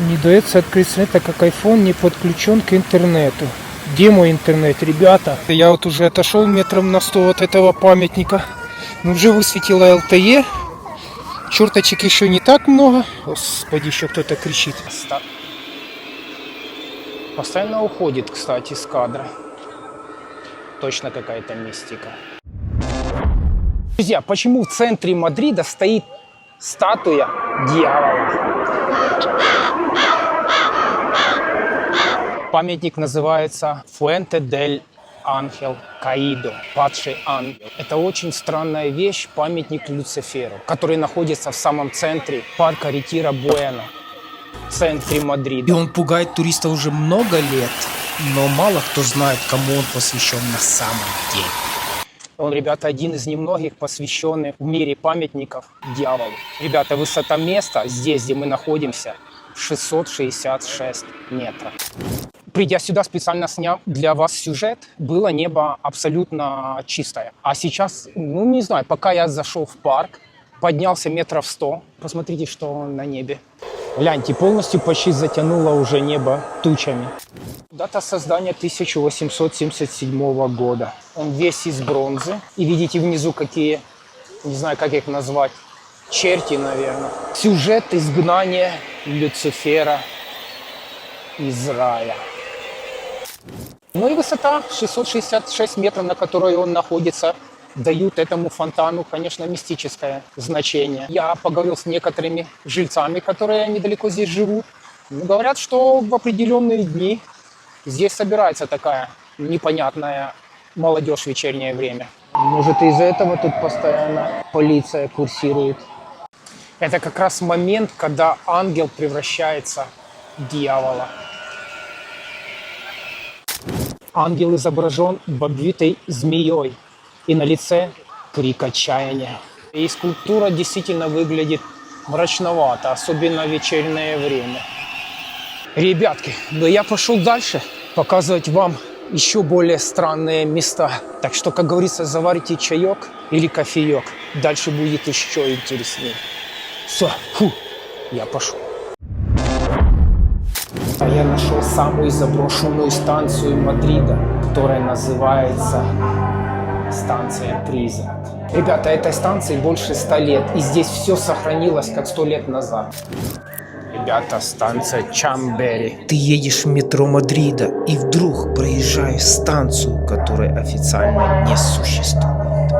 Не дается открыть сайт, так как iPhone не подключен к интернету. Где мой интернет, ребята? Я вот уже отошел метром на 100 от этого памятника. Но уже высветила LTE. Черточек еще не так много. Господи, еще кто-то кричит. Постоянно уходит, кстати, с кадра. Точно какая-то мистика. Друзья, почему в центре Мадрида стоит статуя дьявола? Памятник называется Fuente del Ángel Caído, падший ангел. Это очень странная вещь, памятник Люциферу, который находится в самом центре парка Ретира Буэна, в центре Мадрида. И он пугает туристов уже много лет, но мало кто знает, кому он посвящен на самом деле. Он, ребята, один из немногих посвященных в мире памятников дьяволу. Ребята, высота места здесь, где мы находимся, 666 метров. Придя сюда, специально снял для вас сюжет, было небо абсолютно чистое. А сейчас, не знаю, пока я зашел в парк, поднялся метров 100, посмотрите, что на небе. Гляньте, полностью почти затянуло уже небо тучами. Дата создания 1877 года. Он весь из бронзы. И видите внизу какие, не знаю, как их назвать, черти, наверное. Сюжет изгнания Люцифера из рая. Ну и высота 666 метров, на которой он находится, дают этому фонтану, конечно, мистическое значение. Я поговорил с некоторыми жильцами, которые недалеко здесь живут. Говорят, что в определенные дни здесь собирается такая непонятная молодежь в вечернее время. Может, из-за этого тут постоянно полиция курсирует. Это как раз момент, когда ангел превращается в дьявола. Ангел изображен в обвитой змеей, и на лице крик отчаяния. И скульптура действительно выглядит мрачновато, особенно в вечернее время. Ребятки, да я пошел дальше показывать вам еще более странные места. Так что, как говорится, заварите чаек или кофеек. Дальше будет еще интереснее. Все, я пошел. Я нашел самую заброшенную станцию Мадрида, которая называется станция Призрак. Ребята, этой станции больше 100 лет, и здесь все сохранилось, как 100 лет назад. Ребята, станция Чамбери. Ты едешь в метро Мадрида и вдруг проезжаешь станцию, которая официально не существует.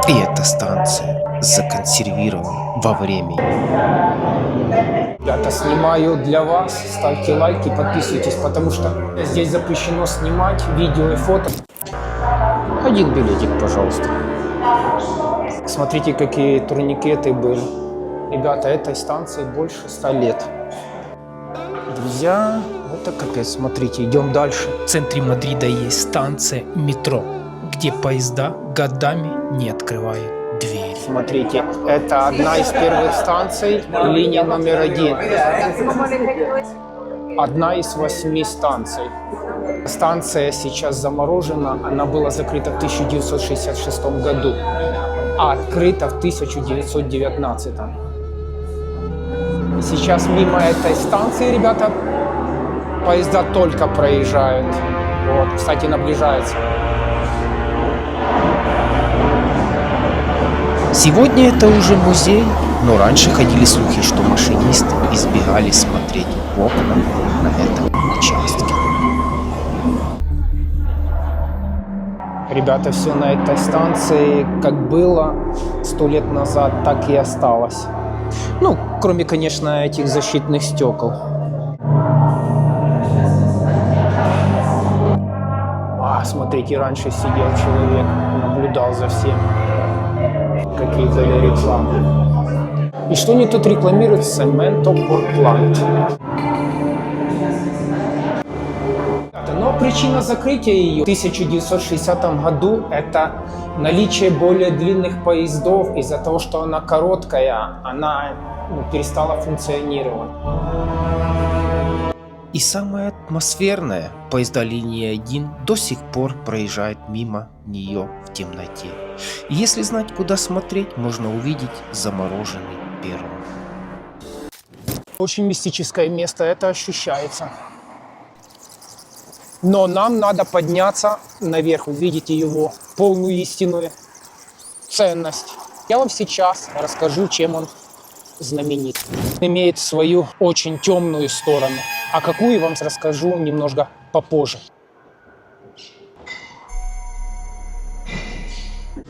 И эта станция законсервирована во времени. Ребята, снимаю для вас. Ставьте лайки, подписывайтесь, потому что здесь запрещено снимать видео и фото. Один билетик, пожалуйста. Смотрите, какие турникеты были. Ребята, этой станции больше 100 лет. Друзья, это капец. Смотрите, идем дальше. В центре Мадрида есть станция метро, где поезда годами не открывают двери. Смотрите, это одна из первых станций, линия номер 1. Одна из 8 станций. Станция сейчас заморожена, она была закрыта в 1966 году, а открыта в 1919. И сейчас мимо этой станции, ребята, поезда только проезжают. Вот, кстати, наближается. Сегодня это уже музей, но раньше ходили слухи, что машинисты избегали смотреть в окна на этом участке. Ребята, все на этой станции как было 100 лет назад, так и осталось. Ну, кроме, конечно, этих защитных стекол. Смотрите, раньше сидел человек, наблюдал за всем. Какие-то рекламы. И что они тут рекламируют? Cemento Portland. Но причина закрытия ее в 1960 году это наличие более длинных поездов. Из-за того, что она короткая, она перестала функционировать. И самое атмосферное, поезда линии 1 до сих пор проезжают мимо нее в темноте. И если знать, куда смотреть, можно увидеть замороженный перрон. Очень мистическое место, это ощущается. Но нам надо подняться наверх, увидите его полную истинную ценность. Я вам сейчас расскажу, чем он знаменит. Имеет свою очень темную сторону, а какую вам расскажу немного попозже.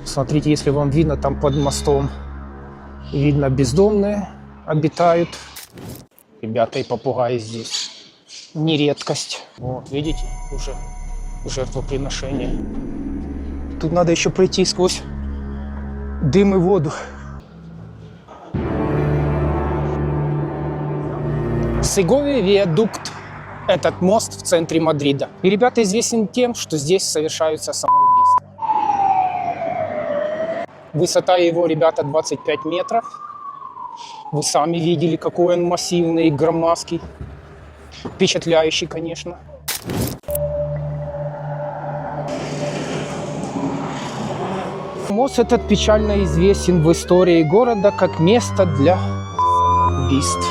Смотрите, если вам видно, там под мостом видно бездомные обитают. Ребята, и попугаи здесь не редкость. Вот, видите, уже жертвоприношение. Тут надо еще пройти сквозь дым и воду. Сеговия виадукт – этот мост в центре Мадрида. И, ребята, известен тем, что здесь совершаются самоубийства. Высота его, ребята, 25 метров. Вы сами видели, какой он массивный, громоздкий. Впечатляющий, конечно. Мост этот печально известен в истории города как место для убийств.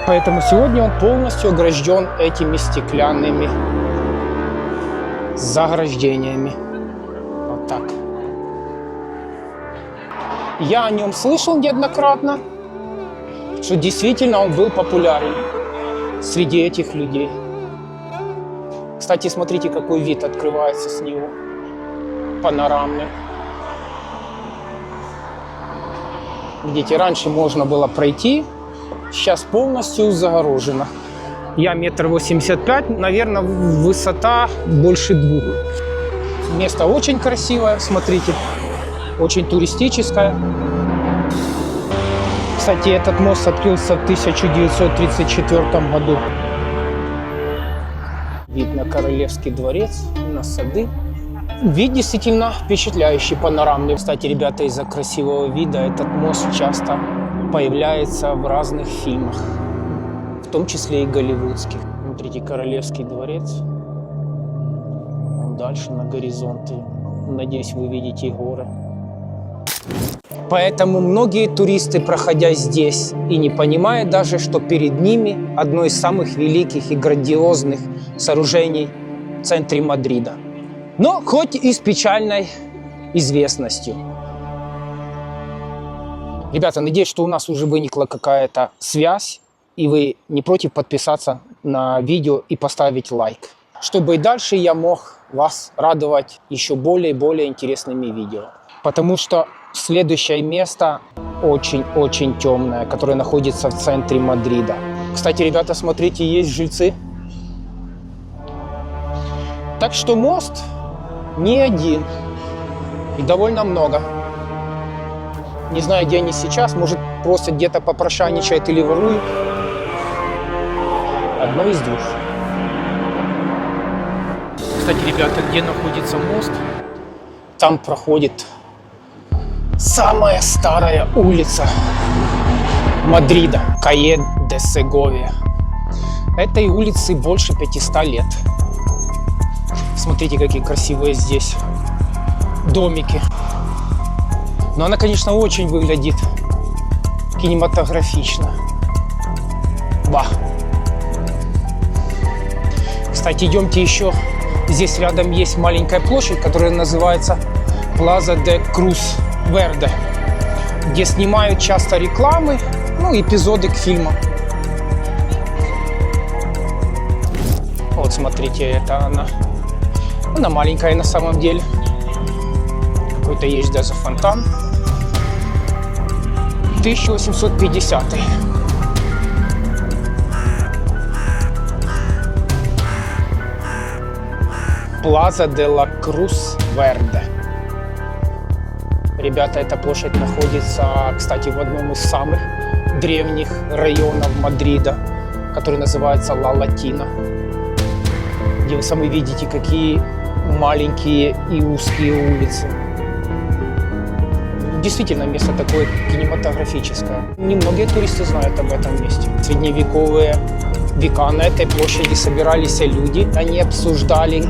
Поэтому сегодня он полностью огражден этими стеклянными заграждениями. Вот так. Я о нем слышал неоднократно, что действительно он был популярен среди этих людей. Кстати, смотрите, какой вид открывается с него. Панорамный. Видите, раньше можно было пройти, сейчас полностью загорожено. Я 1,85 м, наверное, высота больше 2. Место очень красивое, смотрите, очень туристическое. Кстати, этот мост открылся в 1934 году. Видно Королевский дворец, на сады. Вид действительно впечатляющий, панорамный. Кстати, ребята, из-за красивого вида этот мост часто появляется в разных фильмах, в том числе и голливудских. Смотрите, Королевский дворец. Дальше на горизонте. Надеюсь, вы видите горы. Поэтому многие туристы, проходя здесь и не понимая даже, что перед ними одно из самых великих и грандиозных сооружений в центре Мадрида. Но хоть и с печальной известностью. Ребята, надеюсь, что у нас уже вынесла какая-то связь, и вы не против подписаться на видео и поставить лайк, чтобы и дальше я мог вас радовать еще более и более интересными видео. Потому что следующее место очень-очень темное, которое находится в центре Мадрида. Кстати, ребята, смотрите, есть жильцы. Так что мост не один, и довольно много. Не знаю, где они сейчас, может, просто где-то попрошайничают или воруют. Одно из двух. Кстати, ребята, где находится мост? Там проходит самая старая улица Мадрида, Калле де Сеговия. Этой улице больше 500 лет. Смотрите, какие красивые здесь домики. Но она, конечно, очень выглядит кинематографично. Ба. Кстати, идемте еще. Здесь рядом есть маленькая площадь, которая называется Плаза де Крус Верде, где снимают часто рекламы, эпизоды к фильмам. Вот смотрите, это она. Она маленькая на самом деле. Какой-то есть даже фонтан. 1850. Плаза де ла Крус Верде. Ребята, эта площадь находится, кстати, в одном из самых древних районов Мадрида, который называется Ла Латина, где вы сами видите, какие маленькие и узкие улицы. Действительно, место такое кинематографическое. Немногие туристы знают об этом месте. В средневековые века на этой площади собирались люди. Они обсуждали,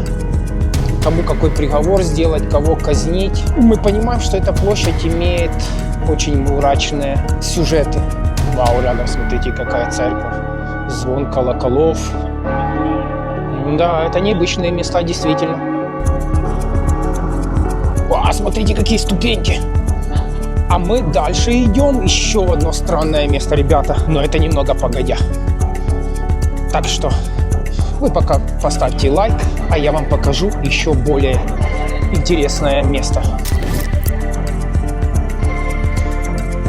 кому какой приговор сделать, кого казнить. Мы понимаем, что эта площадь имеет очень мрачные сюжеты. Вау, рядом смотрите, какая церковь. звон колоколов. Да, это необычные места, действительно. О, смотрите, какие ступеньки. А мы дальше идем. Еще одно странное место, ребята. Но это немного погодя. Так что вы пока поставьте лайк, а я вам покажу еще более интересное место.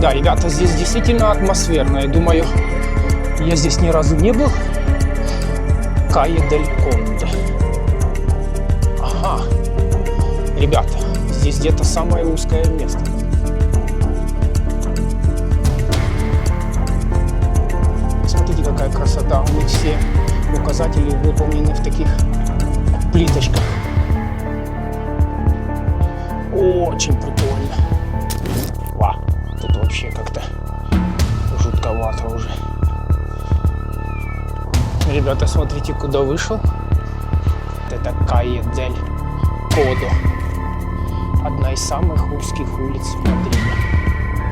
Да, ребята, здесь действительно атмосферно. Я думаю, я здесь ни разу не был. Кайе дель Конде. Ага. Ребята, здесь где-то самое узкое место. Смотрите, какая красота. У них все указатели выполнены в таких плиточках. Очень прикольно. Вау, тут вообще как-то жутковато уже. Ребята, смотрите, куда вышел. Это Кайе дель Кодо. Одна из самых узких улиц Мадрида.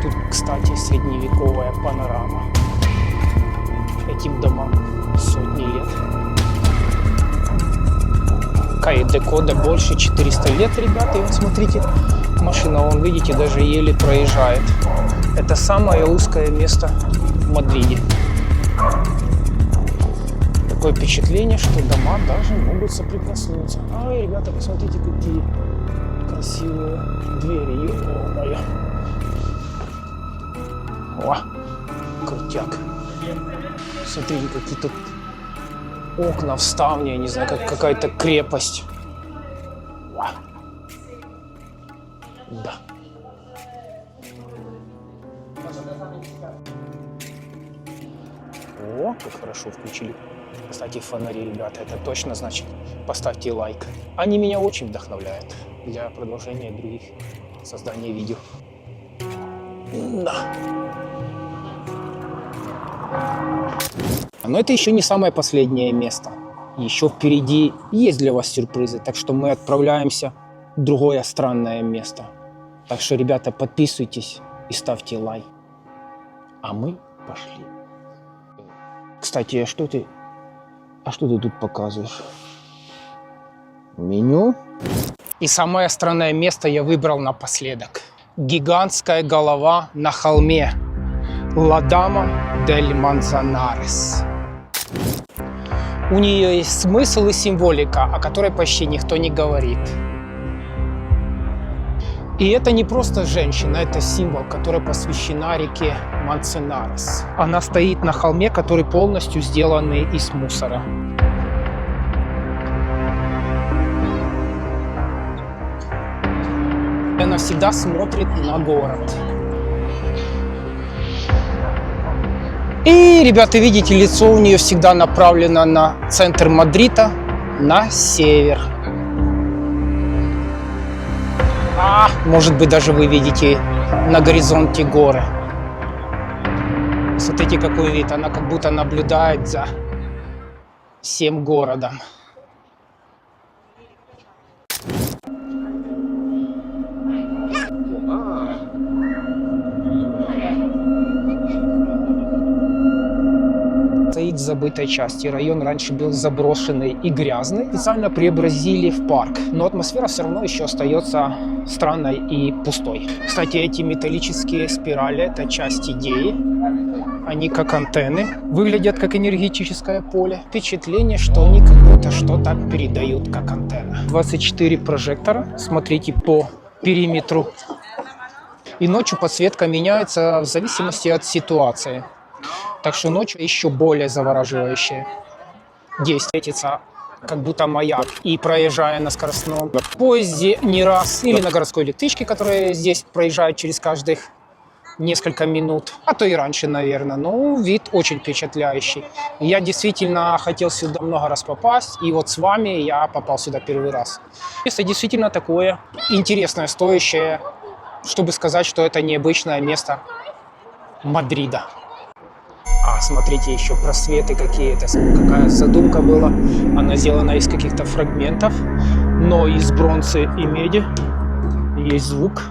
Тут, кстати, средневековая панорама. Этим домам сотни лет. Кайе дель Кодо больше 400 лет, ребята. И вот смотрите, машина, вон, видите, даже еле проезжает. Это самое узкое место в Мадриде. Такое впечатление, что дома даже могут соприкоснуться. Ай, ребята, посмотрите, какие красивые двери. Ё-моё. О, крутяк. Смотрите, какие тут окна, вставни, я не знаю, как какая-то крепость. О. Да. О, как хорошо включили. Кстати, фонари, ребята, это точно значит. Поставьте лайк. Они меня очень вдохновляют для продолжения других создания видео. Да. Но это еще не самое последнее место. Еще впереди есть для вас сюрпризы, так что мы отправляемся в другое странное место. Так что, ребята, подписывайтесь и ставьте лайк. А мы пошли. Кстати, а что ты тут показываешь? Меню. И самое странное место я выбрал напоследок. Гигантская голова на холме. Ла Дама дель Манзанарес. У нее есть смысл и символика, о которой почти никто не говорит. И это не просто женщина, это символ, который посвящена реке Манцанарес. Она стоит на холме, который полностью сделан из мусора. Она всегда смотрит на город. И, ребята, видите, лицо у нее всегда направлено на центр Мадрида, на север. Может быть, даже вы видите на горизонте горы. Смотрите, какой вид. Она как будто наблюдает за всем городом. Стоит в забытой части. Район раньше был заброшенный и грязный. Специально преобразили в парк. Но атмосфера все равно еще остается странной и пустой. Кстати, эти металлические спирали – это часть идеи. Они как антенны. Выглядят как энергетическое поле. Впечатление, что они как будто что-то передают как антенна. 24 прожектора. Смотрите по периметру. И ночью подсветка меняется в зависимости от ситуации. Так что ночью еще более завораживающее действие. Светится как будто маяк. И проезжая на скоростном поезде не раз, или на городской электричке, которая здесь проезжает через каждых несколько минут, а то и раньше, наверное. Но вид очень впечатляющий. Я действительно хотел сюда много раз попасть, и вот с вами я попал сюда первый раз. Место действительно такое интересное, стоящее, чтобы сказать, что это необычное место Мадрида. Смотрите, еще просветы какие-то, какая задумка была. Она сделана из каких-то фрагментов, но из бронзы и меди. Есть звук.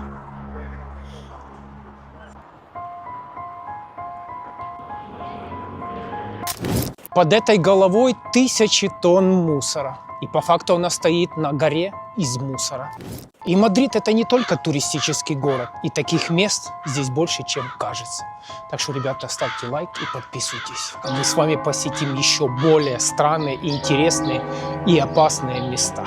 Под этой головой тысячи тонн мусора. И по факту она стоит на горе из мусора. И Мадрид — это не только туристический город. И таких мест здесь больше, чем кажется. Так что, ребята, ставьте лайк и подписывайтесь. А мы с вами посетим еще более странные, интересные и опасные места.